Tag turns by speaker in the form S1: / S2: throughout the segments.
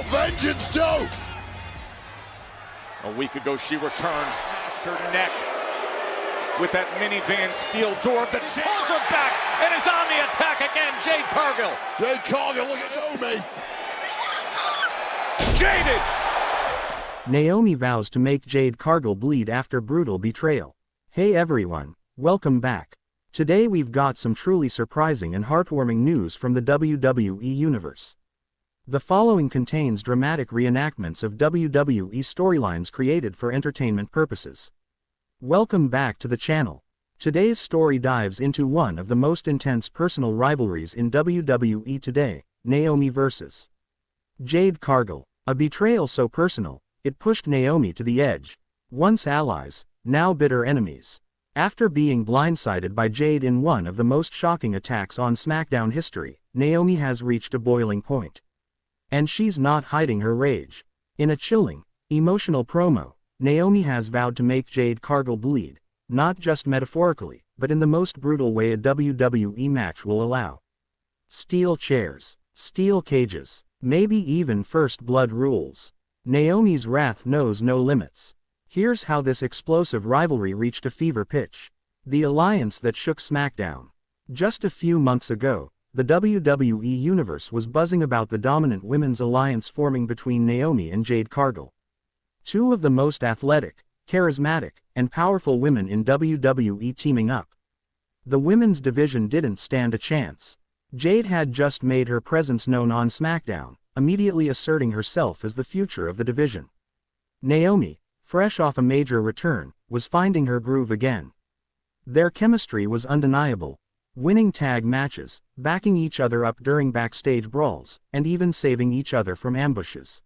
S1: vengeance too.
S2: A week ago, she returned, smashed her neck with that minivan steel door that pulls her back and is on the attack again. Jade Cargill.
S1: Jade Cargill, look at Naomi.
S2: Jaded.
S3: Naomi vows to make Jade Cargill bleed after brutal betrayal. Hey everyone, welcome back. Today we've got some truly surprising and heartwarming news from the WWE Universe. The following contains dramatic reenactments of WWE storylines created for entertainment purposes. Welcome back to the channel. Today's story dives into one of the most intense personal rivalries in WWE today, Naomi vs. Jade Cargill. A betrayal so personal, it pushed Naomi to the edge. Once allies, now bitter enemies. After being blindsided by Jade in one of the most shocking attacks on SmackDown history, Naomi has reached a boiling point. And she's not hiding her rage. In a chilling, emotional promo, Naomi has vowed to make Jade Cargill bleed, not just metaphorically, but in the most brutal way a WWE match will allow. Steel chairs, steel cages, maybe even first blood rules. Naomi's wrath knows no limits. Here's how this explosive rivalry reached a fever pitch. The alliance that shook SmackDown. Just a few months ago, the WWE Universe was buzzing about the dominant women's alliance forming between Naomi and Jade Cargill. Two of the most athletic, charismatic, and powerful women in WWE teaming up. The women's division didn't stand a chance. Jade had just made her presence known on SmackDown, immediately asserting herself as the future of the division. Naomi, fresh off a major return, was finding her groove again. Their chemistry was undeniable, winning tag matches, backing each other up during backstage brawls, and even saving each other from ambushes.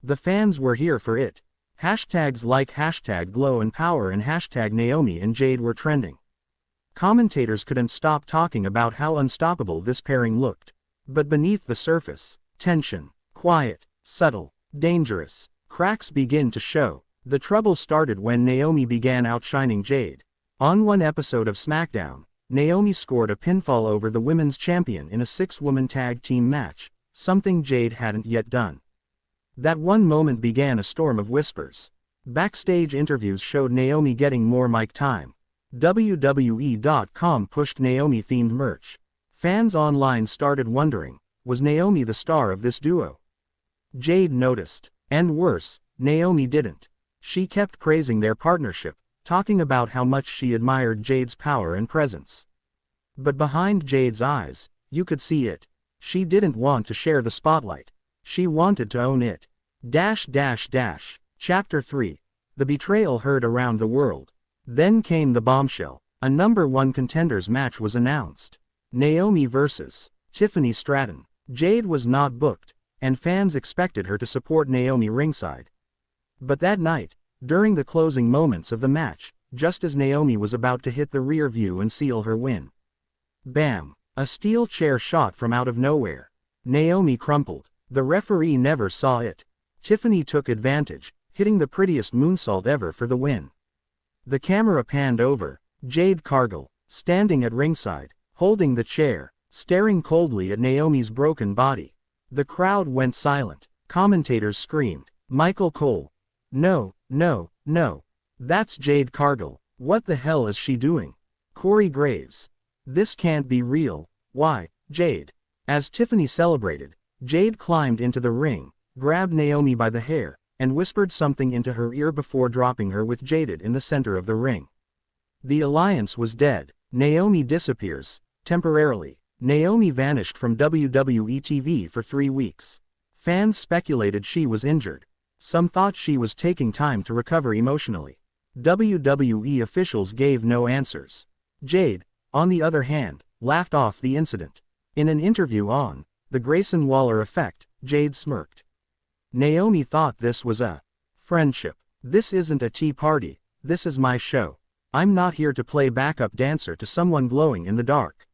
S3: The fans were here for it. Hashtags like #GlowandPower and #Naomi and Jade were trending. Commentators couldn't stop talking about how unstoppable this pairing looked. But beneath the surface, tension, quiet, subtle, dangerous, cracks begin to show. The trouble started when Naomi began outshining Jade. On one episode of SmackDown, Naomi scored a pinfall over the women's champion in a 6-woman tag team match, something Jade hadn't yet done. That one moment began a storm of whispers. Backstage interviews showed Naomi getting more mic time. WWE.com pushed Naomi-themed merch. Fans online started wondering, was Naomi the star of this duo? Jade noticed. And worse, Naomi didn't. She kept praising their partnership, talking about how much she admired Jade's power and presence. But behind Jade's eyes, you could see it. She didn't want to share the spotlight. She wanted to own it. Chapter 3. The betrayal heard around the world. Then came the bombshell. A #1 contenders match was announced. Naomi vs. Tiffany Stratton. Jade was not booked, and fans expected her to support Naomi ringside. But that night, during the closing moments of the match, just as Naomi was about to hit the rear view and seal her win. Bam! A steel chair shot from out of nowhere. Naomi crumpled. The referee never saw it. Tiffany took advantage, hitting the prettiest moonsault ever for the win. The camera panned over. Jade Cargill, standing at ringside, holding the chair, staring coldly at Naomi's broken body. The crowd went silent. Commentators screamed. Michael Cole. No, no, no. That's Jade Cargill. What the hell is she doing? Corey Graves. This can't be real. Why, Jade? As Tiffany celebrated, Jade climbed into the ring, grabbed Naomi by the hair, and whispered something into her ear before dropping her with Jaded in the center of the ring. The alliance was dead. Naomi disappears. Temporarily, Naomi vanished from WWE TV for 3 weeks. Fans speculated she was injured. Some thought she was taking time to recover emotionally. WWE officials gave no answers. Jade, on the other hand, laughed off the incident. In an interview on The Grayson Waller Effect, Jade smirked. Naomi thought this was a friendship. This isn't a tea party, this is my show. I'm not here to play backup dancer to someone glowing in the dark.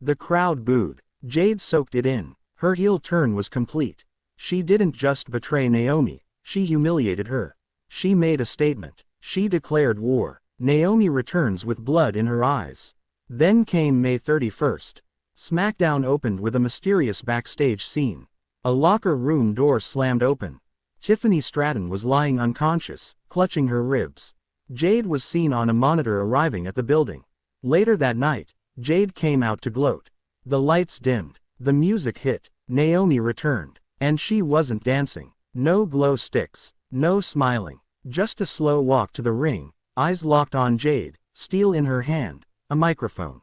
S3: The crowd booed. Jade soaked it in. Her heel turn was complete. She didn't just betray Naomi, she humiliated her. She made a statement. She declared war. Naomi returns with blood in her eyes. Then came May 31st. SmackDown opened with a mysterious backstage scene. A locker room door slammed open. Tiffany Stratton was lying unconscious, clutching her ribs. Jade was seen on a monitor arriving at the building. Later that night, Jade came out to gloat. The lights dimmed. The music hit. Naomi returned. And she wasn't dancing. No glow sticks. No smiling. Just a slow walk to the ring, eyes locked on Jade, steel in her hand, a microphone.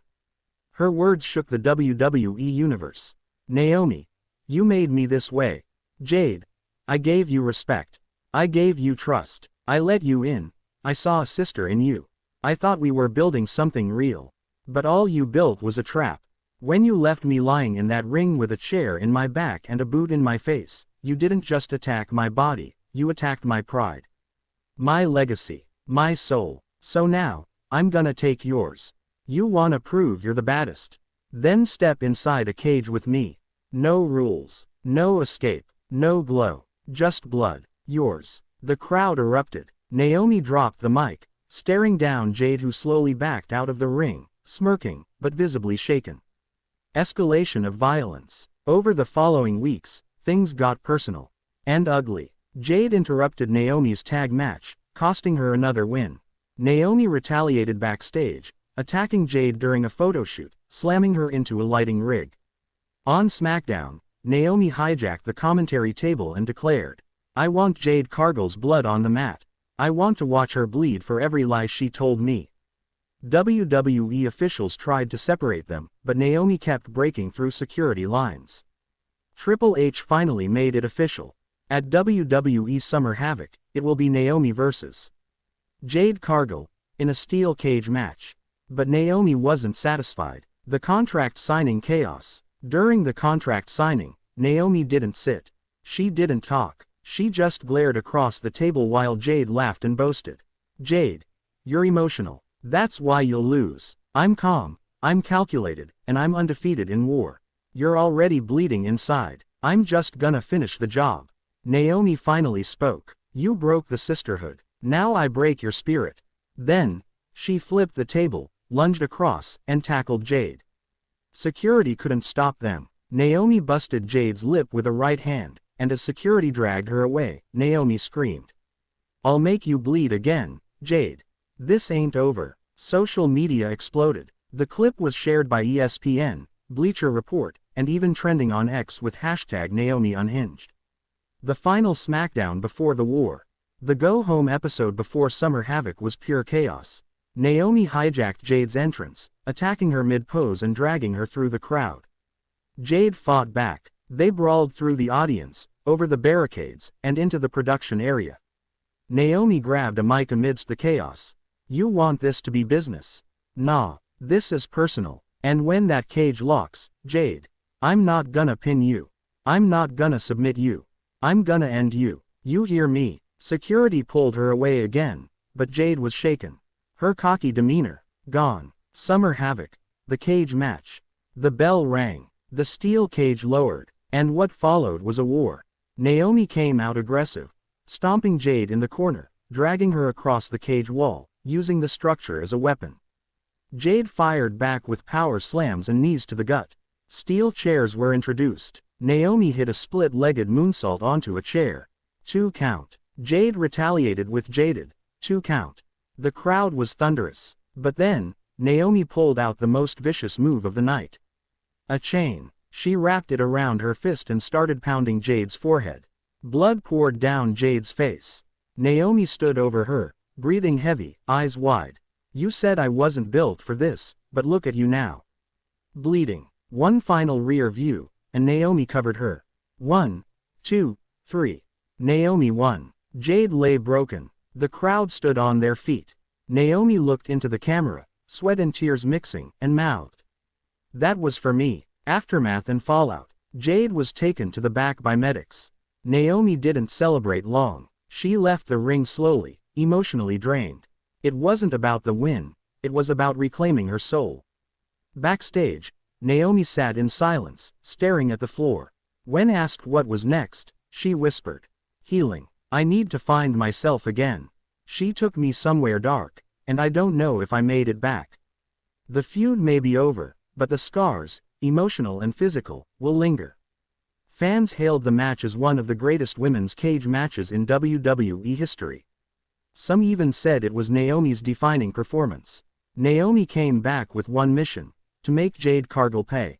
S3: Her words shook the WWE Universe. Naomi, you made me this way. Jade, I gave you respect. I gave you trust. I let you in. I saw a sister in you. I thought we were building something real. But all you built was a trap. When you left me lying in that ring with a chair in my back and a boot in my face, you didn't just attack my body, you attacked my pride. My legacy. My soul. So now, I'm gonna take yours. You wanna prove you're the baddest? Then step inside a cage with me. No rules. No escape. No glow. Just blood. Yours. The crowd erupted. Naomi dropped the mic, staring down Jade, who slowly backed out of the ring, smirking, but visibly shaken. Escalation of violence. Over the following weeks, things got personal. And ugly. Jade interrupted Naomi's tag match, costing her another win. Naomi retaliated backstage, attacking Jade during a photo shoot, slamming her into a lighting rig. On SmackDown, Naomi hijacked the commentary table and declared, "I want Jade Cargill's blood on the mat. I want to watch her bleed for every lie she told me." WWE officials tried to separate them, but Naomi kept breaking through security lines. Triple H finally made it official. At WWE Summer Havoc, it will be Naomi vs. Jade Cargill, in a steel cage match. But Naomi wasn't satisfied. The contract signing chaos. During the contract signing, Naomi didn't sit. She didn't talk. She just glared across the table while Jade laughed and boasted. "Jade, you're emotional. That's why you'll lose. I'm calm, I'm calculated, and I'm undefeated in war. You're already bleeding inside. I'm just gonna finish the job." Naomi finally spoke. "You broke the sisterhood. Now I break your spirit." Then, she flipped the table, lunged across, and tackled Jade. Security couldn't stop them. Naomi busted Jade's lip with a right hand, and as security dragged her away, Naomi screamed, "I'll make you bleed again, Jade. This ain't over." Social media exploded. The clip was shared by ESPN, Bleacher Report, and even trending on X with hashtag Naomi Unhinged. The final SmackDown before the war. The go-home episode before Summer Havoc was pure chaos. Naomi hijacked Jade's entrance, attacking her mid-pose and dragging her through the crowd. Jade fought back. They brawled through the audience, over the barricades, and into the production area. Naomi grabbed a mic amidst the chaos. "You want this to be business? Nah, this is personal. And when that cage locks, Jade, I'm not gonna pin you. I'm not gonna submit you. I'm gonna end you. You hear me?" Security pulled her away again, but Jade was shaken. Her cocky demeanor, gone. Summer Havoc. The cage match. The bell rang. The steel cage lowered, and what followed was a war. Naomi came out aggressive, stomping Jade in the corner, dragging her across the cage wall, using the structure as a weapon. Jade fired back with power slams and knees to the gut. Steel chairs were introduced. Naomi hit a split-legged moonsault onto a chair. 2 count. Jade retaliated with Jaded. 2 count. The crowd was thunderous. But then, Naomi pulled out the most vicious move of the night. A chain. She wrapped it around her fist and started pounding Jade's forehead. Blood poured down Jade's face. Naomi stood over her, breathing heavy, eyes wide. "You said I wasn't built for this, but look at you now." Bleeding. One final rear view, and Naomi covered her. 1, 2, 3. Naomi won. Jade lay broken. The crowd stood on their feet. Naomi looked into the camera, sweat and tears mixing, and mouthed, "That was for me." Aftermath and fallout. Jade was taken to the back by medics. Naomi didn't celebrate long. She left the ring slowly, emotionally drained. It wasn't about the win, it was about reclaiming her soul. Backstage, Naomi sat in silence, staring at the floor. When asked what was next, she whispered, "Healing. I need to find myself again. She took me somewhere dark, and I don't know if I made it back." The feud may be over, but the scars, emotional and physical, will linger. Fans hailed the match as one of the greatest women's cage matches in WWE history. Some even said it was Naomi's defining performance. Naomi came back with one mission: to make Jade Cargill pay.